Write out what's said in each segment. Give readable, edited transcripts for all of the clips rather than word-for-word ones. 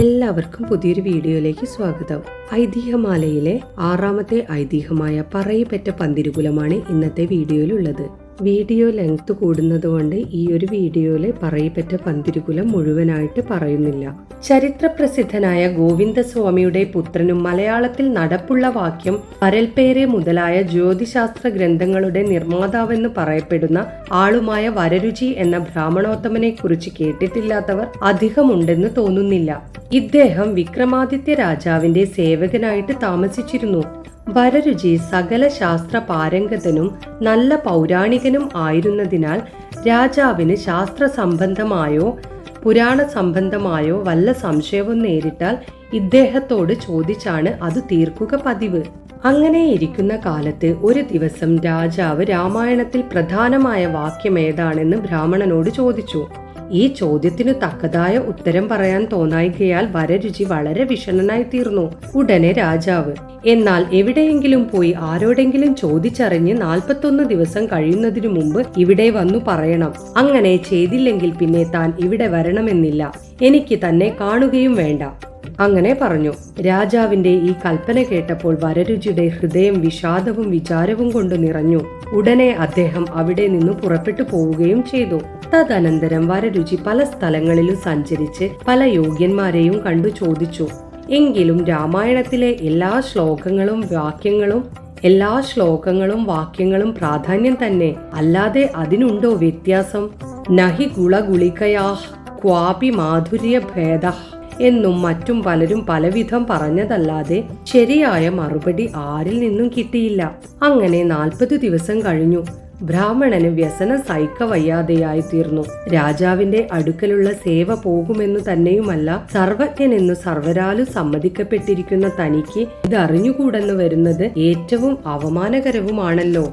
എല്ലാവർക്കും പുതിയൊരു വീഡിയോയിലേക്ക് സ്വാഗതം. ഐതിഹ്യമാലയിലെ 6ാമത്തെ ഐതിഹ്യമായ പറയിപെറ്റ പന്തിരുകുലമാണ് ഇന്നത്തെ വീഡിയോയിലുള്ളത്. വീഡിയോ ലെങ്ത് കൂടുന്നതുകൊണ്ട് ഈ ഒരു വീഡിയോയിലെ പറയിപെറ്റ പന്തിരുകുലം മുഴുവനായിട്ട് പറയുന്നില്ല. ചരിത്രപ്രസിദ്ധനായ ഗോവിന്ദസ്വാമിയുടെ പുത്രനും മലയാളത്തിൽ നടപ്പുള്ള വാക്യം പരൽപേരെ മുതലായ ജ്യോതിശാസ്ത്ര ഗ്രന്ഥങ്ങളുടെ നിർമ്മാതാവെന്ന് പറയപ്പെടുന്ന ആളുമായ വരരുചി എന്ന ബ്രാഹ്മണോത്തമനെ കുറിച്ച് കേട്ടിട്ടില്ലാത്തവർ അധികമുണ്ടെന്ന് തോന്നുന്നില്ല. ഇദ്ദേഹം വിക്രമാദിത്യ രാജാവിന്റെ സേവകനായിട്ട് താമസിച്ചിരുന്നു. വരരുചി സകല ശാസ്ത്ര പാരംഗതനും നല്ല പൗരാണികനും ആയിരുന്നതിനാൽ രാജാവിന് ശാസ്ത്ര സംബന്ധമായോ പുരാണ സംബന്ധമായോ വല്ല സംശയവും നേരിട്ടാൽ ഇദ്ദേഹത്തോട് ചോദിച്ചാണ് അത് തീർക്കുക പതിവ്. അങ്ങനെ ഇരിക്കുന്ന കാലത്ത് ഒരു ദിവസം രാജാവ് രാമായണത്തിൽ പ്രധാനമായ വാക്യം ഏതാണെന്ന് ബ്രാഹ്മണനോട് ചോദിച്ചു. ഈ ചോദ്യത്തിനു തക്കതായ ഉത്തരം പറയാൻ തോന്നായികയാൽ വരരുചി വളരെ വിഷണ്ണനായി തീർന്നു. ഉടനെ രാജാവ്, എന്നാൽ എവിടെയെങ്കിലും പോയി ആരോടെങ്കിലും ചോദിച്ചറിഞ്ഞ് 41 ദിവസം കഴിയുന്നതിനു മുമ്പ് ഇവിടെ വന്നു പറയണം. അങ്ങനെ ചെയ്തില്ലെങ്കിൽ പിന്നെ താൻ ഇവിടെ വരണമെന്നില്ല, എനിക്ക് തന്നെ കാണുകയും വേണ്ട. അങ്ങനെ പറഞ്ഞു. രാജാവിന്റെ ഈ കൽപ്പന കേട്ടപ്പോൾ വരരുചിയുടെ ഹൃദയം വിഷാദവും വിചാരവും കൊണ്ട് നിറഞ്ഞു. ഉടനെ അദ്ദേഹം അവിടെ നിന്ന് പുറപ്പെട്ടു പോവുകയും ചെയ്തു. തദനന്തരം വരരുചി പല സ്ഥലങ്ങളിലും സഞ്ചരിച്ച് പല യോഗ്യന്മാരെയും കണ്ടു ചോദിച്ചു. എങ്കിലും രാമായണത്തിലെ എല്ലാ ശ്ലോകങ്ങളും വാക്യങ്ങളും പ്രാധാന്യം തന്നെ, അല്ലാതെ അതിനുണ്ടോ വ്യത്യാസം? നഹി ഗുളഗുളികയാ ക്വാപി മാധുര്യ ഭേദ എന്നും മറ്റും പലരും പലവിധം പറഞ്ഞതല്ലാതെ ശരിയായ മറുപടി ആരിൽ നിന്നും കിട്ടിയില്ല. അങ്ങനെ 40 ദിവസം കഴിഞ്ഞു. ബ്രാഹ്മണന് വ്യസനം സഹിക്കവയ്യാതെയായി തീർന്നു. രാജാവിന്റെ അടുക്കലുള്ള സേവ പോകുമെന്നു തന്നെയുമല്ല, സർവജ്ഞനെന്നു സർവരാലും സമ്മതിക്കപ്പെട്ടിരിക്കുന്ന തനിക്ക് ഇതറിഞ്ഞുകൂടെന്ന് വരുന്നത് ഏറ്റവും അവമാനകരവുമാണല്ലോ.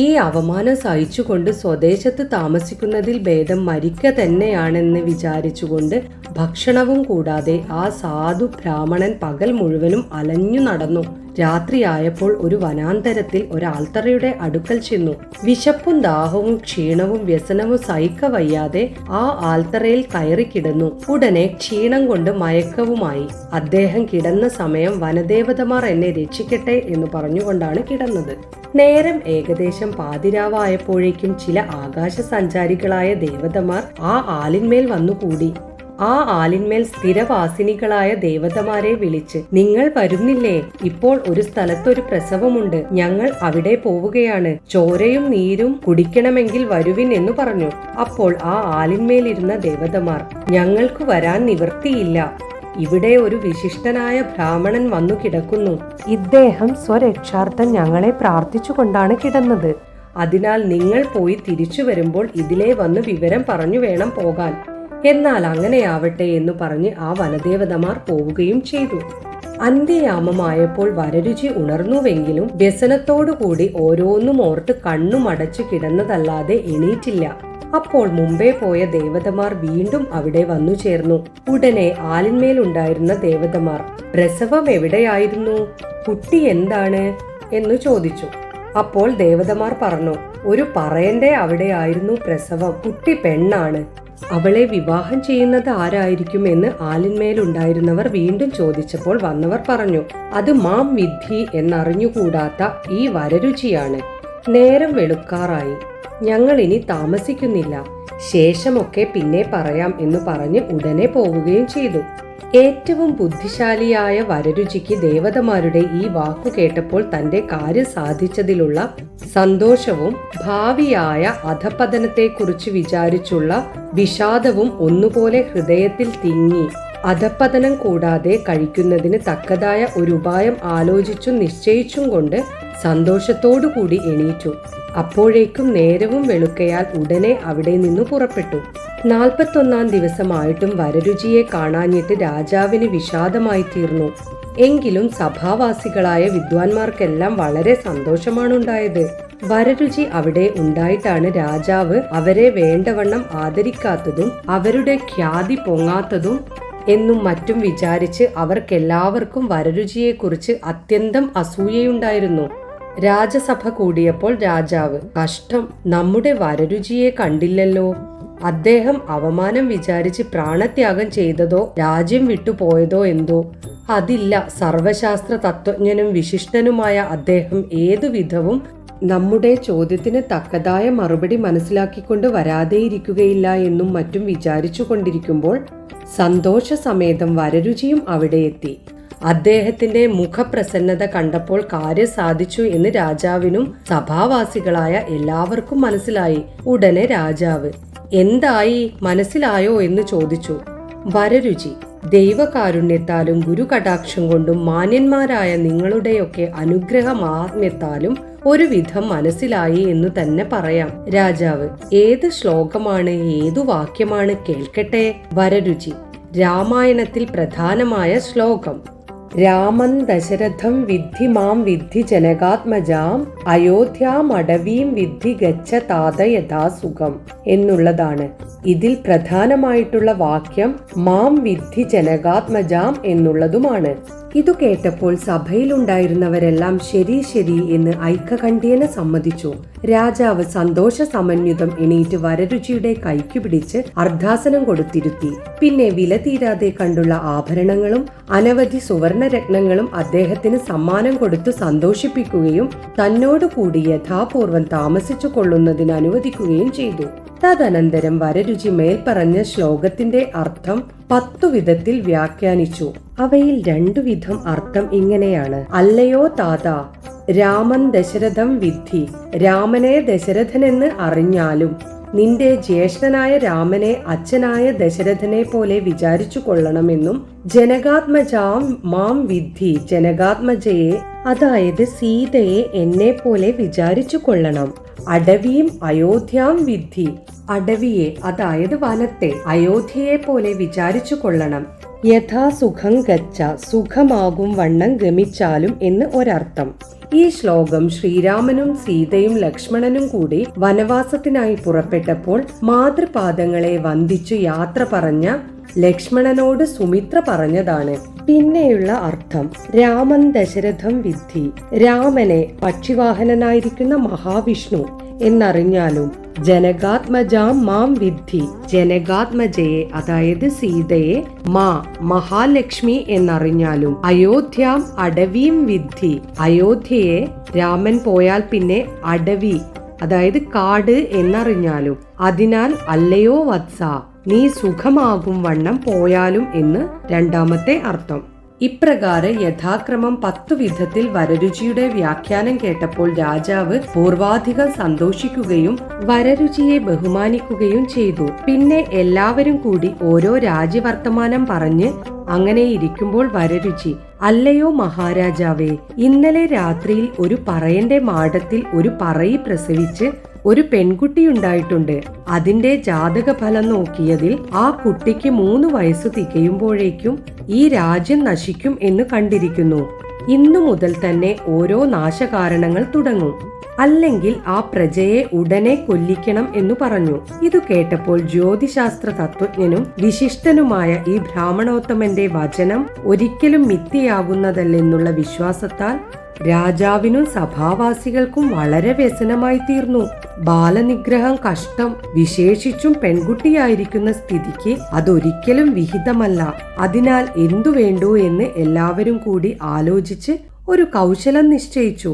ഈ അവമാനം സഹിച്ചുകൊണ്ട് സ്വദേശത്ത് താമസിക്കുന്നതിൽ ഭേദം മരിക്ക തന്നെയാണെന്ന് വിചാരിച്ചുകൊണ്ട് ഭക്ഷണവും കൂടാതെ ആ സാധു ബ്രാഹ്മണൻ പകൽ മുഴുവനും അലഞ്ഞു നടന്നു. രാത്രിയായപ്പോൾ ഒരു വനാന്തരത്തിൽ ഒരാൾത്തറയുടെ അടുക്കൽ ചെന്നു. വിശപ്പും ദാഹവും ക്ഷീണവും വ്യസനവും സഹിക്കവയ്യാതെ ആ ആൽത്തറയിൽ കയറി കിടന്നു. ഉടനെ ക്ഷീണം കൊണ്ട് മയക്കവുമായി. അദ്ദേഹം കിടന്ന സമയം വനദേവതമാർ എന്നെ രക്ഷിക്കട്ടെ എന്ന് പറഞ്ഞുകൊണ്ടാണ് കിടന്നത്. നേരം ഏകദേശം പാതിരാവായപ്പോഴേക്കും ചില ആകാശ സഞ്ചാരികളായ ദേവതമാർ ആ ആലിന്മേൽ വന്നുകൂടി. ആ ആലിന്മേൽ സ്ഥിരവാസിനികളായ ദേവതമാരെ വിളിച്ച്, നിങ്ങൾ വരുന്നില്ലേ? ഇപ്പോൾ ഒരു സ്ഥലത്തൊരു പ്രസവമുണ്ട്, ഞങ്ങൾ അവിടെ പോവുകയാണ്. ചോരയും നീരും കുടിക്കണമെങ്കിൽ വരുവിൻ എന്ന് പറഞ്ഞു. അപ്പോൾ ആ ആലിന്മേലിരുന്ന ദേവതമാർ, ഞങ്ങൾക്ക് വരാൻ നിവൃത്തിയില്ല. ഇവിടെ ഒരു വിശിഷ്ടനായ ബ്രാഹ്മണൻ വന്നു കിടക്കുന്നു. ഇദ്ദേഹം സ്വരക്ഷാർത്ഥം ഞങ്ങളെ പ്രാർത്ഥിച്ചുകൊണ്ടാണ് കിടന്നത്. അതിനാൽ നിങ്ങൾ പോയി തിരിച്ചു വരുമ്പോൾ ഇതിലേ വന്ന് വിവരം പറഞ്ഞു വേണം പോകാൻ. എന്നാൽ അങ്ങനെയാവട്ടെ എന്ന് പറഞ്ഞ് ആ വനദേവതമാർ പോവുകയും ചെയ്തു. അന്ത്യയാമമായപ്പോൾ വരരുചി ഉണർന്നുവെങ്കിലും വ്യസനത്തോടുകൂടി ഓരോന്നും ഓർത്ത് കണ്ണുമടച്ചു കിടന്നതല്ലാതെ എണീറ്റില്ല. അപ്പോൾ മുമ്പേ പോയ ദേവതമാർ വീണ്ടും അവിടെ വന്നു ചേർന്നു. ഉടനെ ആലിന്മേലുണ്ടായിരുന്ന ദേവതമാർ, പ്രസവം എവിടെയായിരുന്നു? കുട്ടി എന്താണ് എന്ന് ചോദിച്ചു. അപ്പോൾ ദേവതമാർ പറഞ്ഞു, ഒരു പറയന്റെ അവിടെയായിരുന്നു പ്രസവം. കുട്ടി പെണ്ണാണ്. അവളെ വിവാഹം ചെയ്യുന്നത് ആരായിരിക്കും എന്ന് ആലിന്മേലുണ്ടായിരുന്നവർ വീണ്ടും ചോദിച്ചപ്പോൾ വന്നവർ പറഞ്ഞു, അത് മാം വിദ്ധി എന്നറിഞ്ഞുകൂടാത്ത ഈ വരരുചിയാണ്. നേരം വെളുക്കാറായി, ഞങ്ങൾ ഇനി താമസിക്കുന്നില്ല, ശേഷമൊക്കെ പിന്നെ പറയാം എന്ന് പറഞ്ഞ് ഉടനെ പോവുകയും ചെയ്തു. ഏറ്റവും ബുദ്ധിശാലിയായ വരരുചിക്ക് ദേവതമാരുടെ ഈ വാക്കു കേട്ടപ്പോൾ തന്റെ കാര്യം സാധിച്ചതിലുള്ള സന്തോഷവും ഭാവിയായ അധപതനത്തെക്കുറിച്ച് വിചാരിച്ചുള്ള വിഷാദവും ഒന്നുപോലെ ഹൃദയത്തിൽ തിങ്ങി. അധപതനം കൂടാതെ കഴിക്കുന്നതിന് തക്കതായ ഒരു ഉപായം ആലോചിച്ചും നിശ്ചയിച്ചും കൊണ്ട് സന്തോഷത്തോടുകൂടി എണീറ്റു. അപ്പോഴേക്കും നേരവും വെളുക്കയാൽ ഉടനെ അവിടെ നിന്നു പുറപ്പെട്ടു. 41 ദിവസമായിട്ടും വരരുചിയെ കാണാഞ്ഞിട്ട് രാജാവിന് വിഷാദമായി തീർന്നു. എങ്കിലും സഭാവാസികളായ വിദ്വാൻമാർക്കെല്ലാം വളരെ സന്തോഷമാണുണ്ടായത്. വരരുചി അവിടെ ഉണ്ടായിട്ടാണ് രാജാവ് അവരെ വേണ്ടവണ്ണം ആദരിക്കാത്തതും അവരുടെ ഖ്യാതി പൊങ്ങാത്തതും എന്നും മറ്റും വിചാരിച്ച് അവർക്കെല്ലാവർക്കും വരരുചിയെക്കുറിച്ച് അത്യന്തം അസൂയയുണ്ടായിരുന്നു. രാജസഭ കൂടിയപ്പോൾ രാജാവ്, കഷ്ടം, നമ്മുടെ വരരുചിയെ കണ്ടില്ലല്ലോ. അദ്ദേഹം അവമാനം വിചാരിച്ച് പ്രാണത്യാഗം ചെയ്തതോ രാജ്യം വിട്ടുപോയതോ എന്തോ അതില്ല. സർവശാസ്ത്ര തത്വജ്ഞനും വിശിഷ്ടനുമായ അദ്ദേഹം ഏതുവിധവും നമ്മുടെ ചോദ്യത്തിന് തക്കതായ മറുപടി മനസ്സിലാക്കിക്കൊണ്ട് വരാതെയിരിക്കുകയില്ല എന്നും മറ്റും വിചാരിച്ചു കൊണ്ടിരിക്കുമ്പോൾ സന്തോഷസമേതം വരരുചിയും അവിടെ എത്തി. അദ്ദേഹത്തിന്റെ മുഖപ്രസന്നത കണ്ടപ്പോൾ കാര്യം സാധിച്ചു എന്ന് രാജാവിനും സഭാവാസികളായ എല്ലാവർക്കും മനസ്സിലായി. ഉടനെ രാജാവ് എന്തായി, മനസ്സിലായോ എന്ന് ചോദിച്ചു. വരരുചി ദൈവകാരുണ്യത്താലും ഗുരുകടാക്ഷം കൊണ്ടും മാന്യന്മാരായ നിങ്ങളുടെയൊക്കെ അനുഗ്രഹമാത്മ്യത്താലും ഒരുവിധം മനസ്സിലായി എന്നു തന്നെ പറയാം. രാജാവ് ഏത് ശ്ലോകമാണ്, ഏതു വാക്യമാണ്, കേൾക്കട്ടെ. വരരുചി രാമായണത്തിൽ പ്രധാനമായ ശ്ലോകം. രാമൻ ദശരഥം വിദ്ധി മാം വിദ്ധി ജനകാത്മജാം അയോധ്യാമടവീം വിദ്ധി ഗച്ഛ താത യഥാ സുഖം എന്നുള്ളതാണ്. ഇതിൽ പ്രധാനമായിട്ടുള്ള വാക്യം മാം വിദ്ധി ജനകാത്മജാം എന്നുള്ളതുമാണ്. ഇതു കേട്ടപ്പോൾ സഭയിലുണ്ടായിരുന്നവരെല്ലാം ശരി ശരി എന്ന് ഐക്യകണ്ഠ്യേന സമ്മതിച്ചു. രാജാവ് സന്തോഷ സമന്വിതം എണീറ്റ് വരരുചിയുടെ കൈക്കു പിടിച്ച് അർദ്ധാസനം കൊടുത്തിരുത്തി. പിന്നെ വില തീരാതെ കണ്ടുള്ള ആഭരണങ്ങളും അനവധി സുവർണരത്നങ്ങളും അദ്ദേഹത്തിന് സമ്മാനം കൊടുത്തു സന്തോഷിപ്പിക്കുകയും തന്നോടുകൂടി യഥാപൂർവം താമസിച്ചു കൊള്ളുന്നതിന് അനുവദിക്കുകയും ചെയ്തു. തദനന്തരം വരരുചി മേൽപ്പറഞ്ഞ ശ്ലോകത്തിന്റെ അർത്ഥം 10 വിധത്തിൽ വ്യാഖ്യാനിച്ചു. അവയിൽ 2 വിധം അർത്ഥം ഇങ്ങനെയാണ്. അല്ലയോ താത, രാമൻ ദശരഥം വിദ്ധി, രാമനെ ദശരഥനെന്ന് അറിഞ്ഞാലും നിന്റെ ജ്യേഷ്ഠനായ രാമനെ അച്ഛനായ ദശരഥനെ പോലെ വിചാരിച്ചു കൊള്ളണമെന്നും ജനകാത്മജാം മാം വിദ്ധി, ജനകാത്മജയെ അതായത് സീതയെ എന്നെ പോലെ വിചാരിച്ചു കൊള്ളണം. അടവിയും അയോധ്യാം വിദ്ധി, അടവിയെ അതായത് വനത്തെ അയോധ്യയെ പോലെ വിചാരിച്ചു കൊള്ളണം. യഥാസുഖം ഗച്ഛ, സുഖമാകും വണ്ണം ഗമിച്ചാലും എന്ന് ഒരർത്ഥം. ഈ ശ്ലോകം ശ്രീരാമനും സീതയും ലക്ഷ്മണനും കൂടി വനവാസത്തിനായി പുറപ്പെട്ടപ്പോൾ മാതൃപാദങ്ങളെ വന്ദിച്ചു യാത്ര പറഞ്ഞ ലക്ഷ്മണനോട് സുമിത്ര പറഞ്ഞതാണ്. പിന്നെയുള്ള അർത്ഥം രാമൻ ദശരഥം വിദ്ധി, രാമനെ പക്ഷിവാഹനനായിരിക്കുന്ന മഹാവിഷ്ണു എന്നറിഞ്ഞാലും ജനകാത്മജാം മാം വിദ്ധി, ജനകാത്മജയെ അതായത് സീതയെ മാ മഹാലക്ഷ്മി എന്നറിഞ്ഞാലും അയോധ്യാം അടവീം വിദ്ധി, അയോധ്യയെ രാമൻ പോയാൽ പിന്നെ അടവി അതായത് കാട് എന്നറിഞ്ഞാലും അതിനാൽ അല്ലയോ വത്സ നീ സുഖമാകും വണ്ണം പോയാലും എന്ന് രണ്ടാമത്തെ അർത്ഥം. ഇപ്രകാരം യഥാക്രമം 10 വിധത്തിൽ വരരുചിയുടെ വ്യാഖ്യാനം കേട്ടപ്പോൾ രാജാവ് പൂർവാധികം സന്തോഷിക്കുകയും വരരുചിയെ ബഹുമാനിക്കുകയും ചെയ്തു. പിന്നെ എല്ലാവരും കൂടി ഓരോ രാജ്യവർത്തമാനം പറഞ്ഞ് അങ്ങനെ ഇരിക്കുമ്പോൾ വരരുചി, അല്ലയോ മഹാരാജാവേ, ഇന്നലെ രാത്രിയിൽ ഒരു പറയന്റെ മാടത്തിൽ ഒരു പറയി പ്രസവിച്ച് ഒരു പെൺകുട്ടിയുണ്ടായിട്ടുണ്ട്. അതിന്റെ ജാതകഫലം നോക്കിയതിൽ ആ കുട്ടിക്ക് 3 വയസ്സു തികയുമ്പോഴേക്കും ഈ രാജ്യം നശിക്കും എന്ന് കണ്ടിരിക്കുന്നു. ഇന്നു മുതൽ തന്നെ ഓരോ നാശകാരണങ്ങൾ തുടങ്ങും. അല്ലെങ്കിൽ ആ പ്രജയെ ഉടനെ കൊല്ലിക്കണം എന്ന് പറഞ്ഞു. ഇതു കേട്ടപ്പോൾ ജ്യോതിശാസ്ത്ര തത്വജ്ഞനും വിശിഷ്ടനുമായ ഈ ബ്രാഹ്മണോത്തമന്റെ വചനം ഒരിക്കലും മിഥ്യയാകുന്നതല്ലെന്നുള്ള വിശ്വാസത്താൽ രാജാവിനും സഭാവാസികൾക്കും വളരെ വ്യസനമായി തീർന്നു. ബാലനിഗ്രഹം കഷ്ടം, വിശേഷിച്ചും പെൺകുട്ടിയായിരിക്കുന്ന സ്ഥിതിക്ക് അതൊരിക്കലും വിഹിതമല്ല. അതിനാൽ എന്തു വേണ്ടു എന്ന് എല്ലാവരും കൂടി ആലോചിച്ച് ഒരു കൗശലം നിശ്ചയിച്ചു.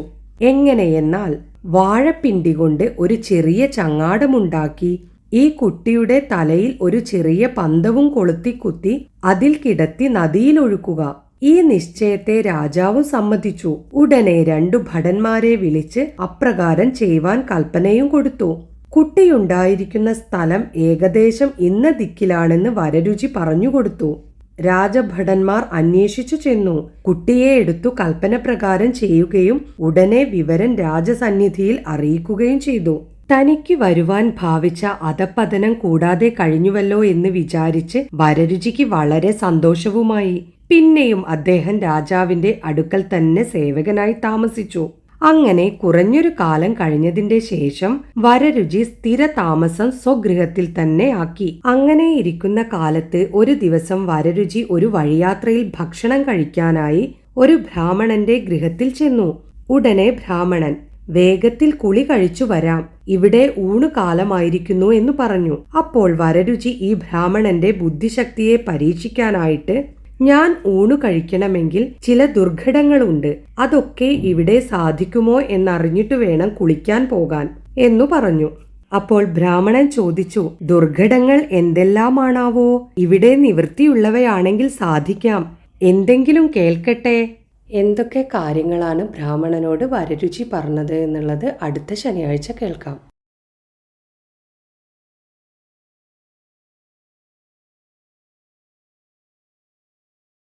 എങ്ങനെയെന്നാൽ വാഴപ്പിണ്ടി കൊണ്ട് ഒരു ചെറിയ ചങ്ങാടമുണ്ടാക്കി ഈ കുട്ടിയുടെ തലയിൽ ഒരു ചെറിയ പന്തവും കൊളുത്തി കുത്തി അതിൽ കിടത്തി നദിയിലൊഴുക്കുക. ഈ നിശ്ചയത്തെ രാജാവും സമ്മതിച്ചു. ഉടനെ 2 ഭടന്മാരെ വിളിച്ച് അപ്രകാരം ചെയ്യുവാൻ കൽപ്പനയും കൊടുത്തു. കുട്ടിയുണ്ടായിരിക്കുന്ന സ്ഥലം ഏകദേശം ഇന്ന ദിക്കിലാണെന്ന് വരരുചി പറഞ്ഞുകൊടുത്തു. രാജഭടന്മാർ അന്വേഷിച്ചു ചെന്നു. കുട്ടിയെ എടുത്തു കൽപ്പന പ്രകാരം ചെയ്യുകയും ഉടനെ വിവരം രാജസന്നിധിയിൽ അറിയിക്കുകയും ചെയ്തു. തനിക്ക് വരുവാൻ ഭാവിച്ച അധപതനം കൂടാതെ കഴിഞ്ഞുവല്ലോ എന്ന് വിചാരിച്ച് വരരുചിക്ക് വളരെ സന്തോഷവുമായി. പിന്നെയും അദ്ദേഹം രാജാവിന്റെ അടുക്കൽ തന്നെ സേവകനായി താമസിച്ചു. അങ്ങനെ കുറഞ്ഞൊരു കാലം കഴിഞ്ഞതിന്റെ ശേഷം വരരുചി സ്ഥിര താമസം സ്വഗൃഹത്തിൽ തന്നെ ആക്കി. അങ്ങനെ ഇരിക്കുന്ന കാലത്ത് ഒരു ദിവസം വരരുചി ഒരു വഴിയാത്രയിൽ ഭക്ഷണം കഴിക്കാനായി ഒരു ബ്രാഹ്മണന്റെ ഗൃഹത്തിൽ ചെന്നു. ഉടനെ ബ്രാഹ്മണൻ, വേഗത്തിൽ കുളി കഴിച്ചു വരാം, ഇവിടെ ഊണ് കാലമായിരിക്കുന്നു എന്ന് പറഞ്ഞു. അപ്പോൾ വരരുചി ഈ ബ്രാഹ്മണന്റെ ബുദ്ധിശക്തിയെ പരീക്ഷിക്കാനായിട്ട്, ഞാൻ ഊണു കഴിക്കണമെങ്കിൽ ചില ദുർഘടങ്ങളുണ്ട്, അതൊക്കെ ഇവിടെ സാധിക്കുമോ എന്നറിഞ്ഞിട്ട് വേണം കുളിക്കാൻ പോകാൻ എന്നു പറഞ്ഞു. അപ്പോൾ ബ്രാഹ്മണൻ ചോദിച്ചു, ദുർഘടങ്ങൾ എന്തെല്ലാമാണാവോ? ഇവിടെ നിവൃത്തിയുള്ളവയാണെങ്കിൽ സാധിക്കാം, എന്തെങ്കിലും കേൾക്കട്ടെ. എന്തൊക്കെ കാര്യങ്ങളാണ് ബ്രാഹ്മണനോട് വരരുചി പറഞ്ഞത് എന്നുള്ളത് അടുത്ത ശനിയാഴ്ച കേൾക്കാം.